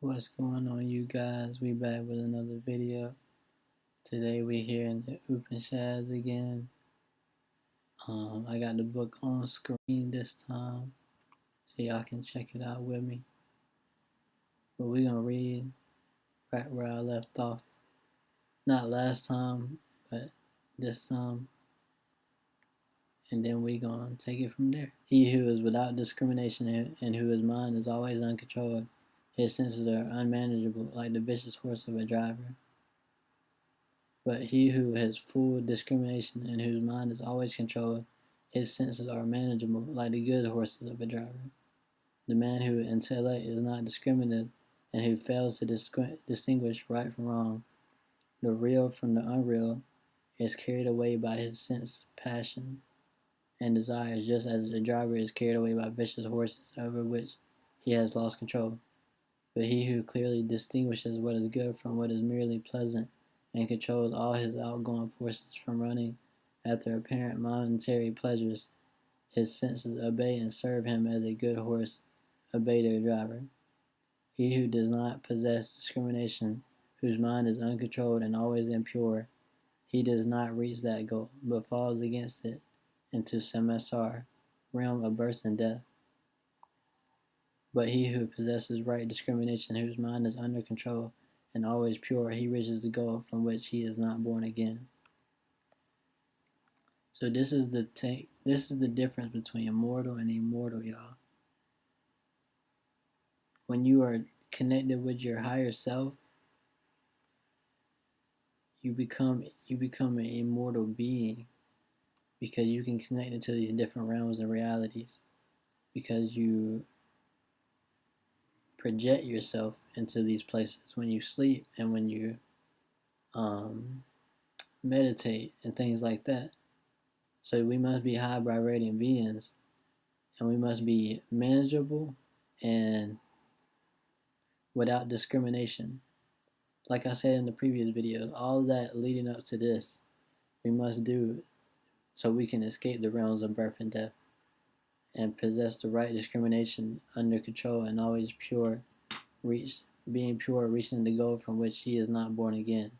What's going on, you guys? We back with another video. Today we here in the Upanishads again. I got the book on screen this time, so y'all can check it out with me. But we're gonna read right where I left off. Not last time, but this time. And then we gonna take it from there. He who is without discrimination and whose mind is always uncontrolled, his senses are unmanageable, like the vicious horse of a driver. But he who has full discrimination and whose mind is always controlled, his senses are manageable, like the good horses of a driver. The man whose intellect is not discriminative and who fails to distinguish right from wrong, the real from the unreal, is carried away by his sense, passion, and desires, just as the driver is carried away by vicious horses over which he has lost control. But he who clearly distinguishes what is good from what is merely pleasant, and controls all his outgoing forces from running after apparent momentary pleasures, his senses obey and serve him as a good horse obey their driver. He who does not possess discrimination, whose mind is uncontrolled and always impure, he does not reach that goal, but falls against it into samsara, realm of birth and death. But he who possesses right discrimination, whose mind is under control and always pure, he reaches the goal from which he is not born again. So this is the difference between mortal and immortal, y'all. When you are connected with your higher self, you become an immortal being because you can connect into these different realms and realities because you project yourself into these places when you sleep and when you meditate and things like that. So we must be high vibrating beings, and we must be manageable and without discrimination. Like I said in the previous videos, all that leading up to this, we must do so we can escape the realms of birth and death and possess the right discrimination under control and always pure, being pure, reaching the goal from which he is not born again.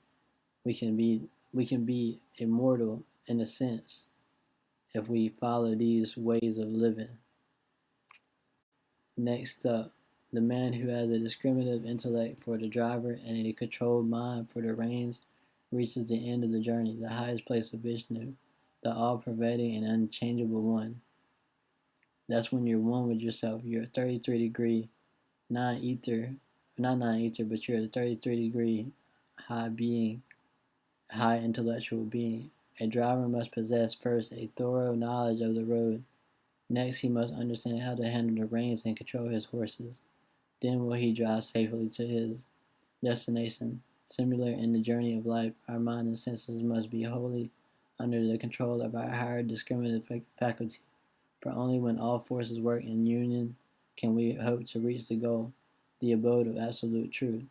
We can be immortal in a sense if we follow these ways of living. Next up, the man who has a discriminative intellect for the driver and a controlled mind for the reins reaches the end of the journey, the highest place of Vishnu, the all-pervading and unchangeable one. That's when you're one with yourself. You're a 33-degree non-ether, not non-ether, but you're a 33-degree high being, high intellectual being. A driver must possess first a thorough knowledge of the road. Next, he must understand how to handle the reins and control his horses. Then will he drive safely to his destination. Similar in the journey of life, our mind and senses must be wholly under the control of our higher discriminative faculty. For only when all forces work in union can we hope to reach the goal, the abode of absolute truth.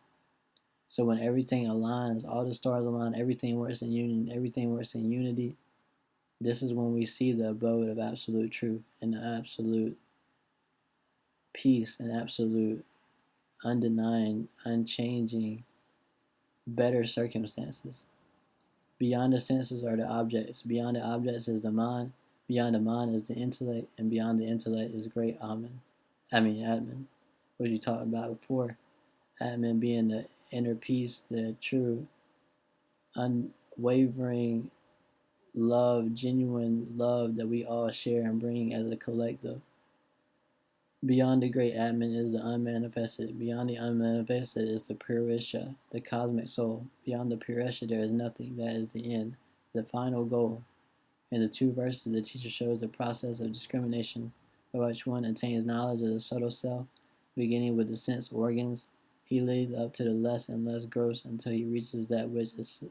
So when everything aligns, all the stars align, everything works in union, everything works in unity, this is when we see the abode of absolute truth and the absolute peace and absolute undenying, unchanging, better circumstances. Beyond the senses are the objects. Beyond the objects is the mind. Beyond the mind is the intellect. And beyond the intellect is great Atman. What you talked about before. Atman being the inner peace, the true, unwavering love, genuine love that we all share and bring as a collective. Beyond the great Atman is the unmanifested. Beyond the unmanifested is the Purusha, the cosmic soul. Beyond the Purusha there is nothing. That is the end, the final goal. In the two verses, the teacher shows the process of discrimination by which one attains knowledge of the subtle self, beginning with the sense organs. He leads up to the less and less gross until he reaches that which is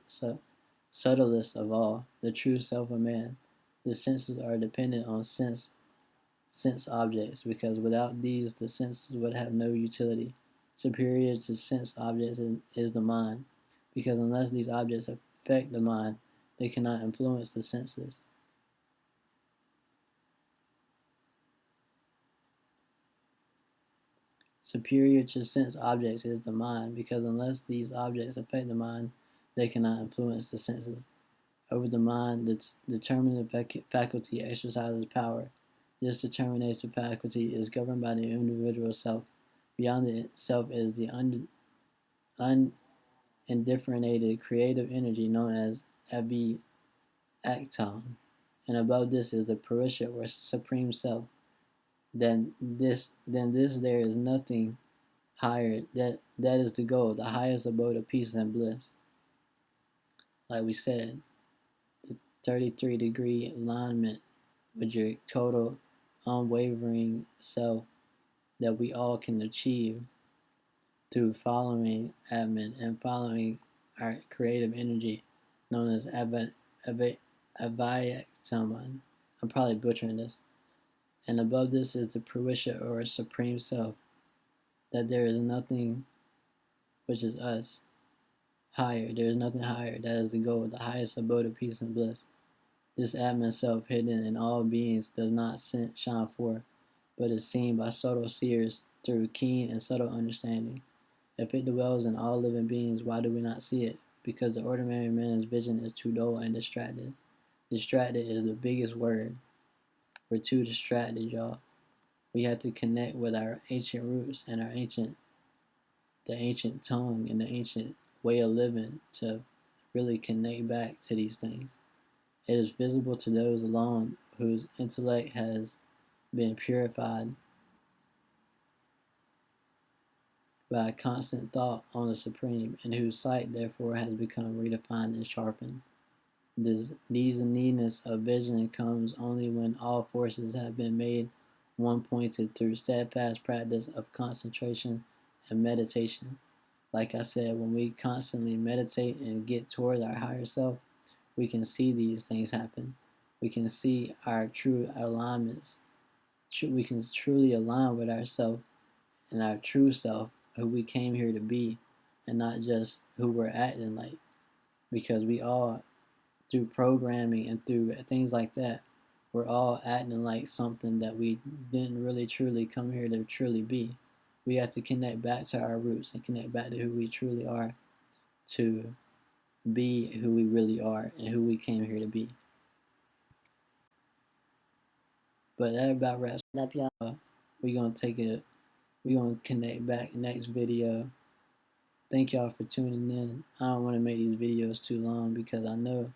subtlest of all, the true self of man. The senses are dependent on sense objects, because without these the senses would have no utility. Superior to sense objects is the mind, because unless these objects affect the mind, they cannot influence the senses. Superior to sense objects is the mind, because unless these objects affect the mind, they cannot influence the senses. Over the mind, the determinative faculty exercises power. This determinative faculty is governed by the individual self. Beyond the self is the undifferentiated creative energy known as Abhi Aktam, and above this is the Purusha or Supreme Self. Then this there is nothing higher. That is the goal, the highest abode of peace and bliss. Like we said, the 33-degree alignment with your total unwavering self that we all can achieve through following Atman and following our creative energy known as Avayaktaman. I'm probably butchering this. And above this is the Purusha or Supreme Self, that there is nothing, which is us, higher. There is nothing higher. That is the goal, the highest abode of peace and bliss. This Atman Self, hidden in all beings, does not shine forth, but is seen by subtle seers through keen and subtle understanding. If it dwells in all living beings, why do we not see it? Because the ordinary man's vision is too dull and distracted. Distracted is the biggest word. We're too distracted, y'all. We have to connect with our ancient roots and the ancient tongue and the ancient way of living to really connect back to these things. It is visible to those alone whose intellect has been purified by constant thought on the Supreme, and whose sight therefore has become redefined and sharpened. These needness of vision comes only when all forces have been made one-pointed through steadfast practice of concentration and meditation. Like I said, when we constantly meditate and get toward our higher self, we can see these things happen. We can see our true alignments. We can truly align with ourselves and our true self, who we came here to be, and not just who we're acting like. Because we all, through programming and through things like that, we're all acting like something that we didn't really truly come here to truly be. We have to connect back to our roots and connect back to who we truly are, to be who we really are and who we came here to be. But that about wraps it up, y'all. We're gonna connect back next video. Thank y'all for tuning in. I don't want to make these videos too long because I know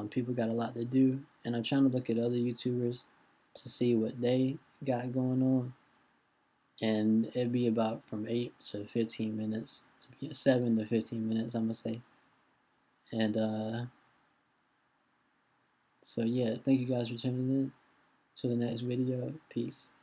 people got a lot to do, and I'm trying to look at other YouTubers to see what they got going on, and it'd be about from 8 to 15 minutes, 7 to 15 minutes, I'm gonna say. And so yeah, thank you guys for tuning in. Till the next video, peace.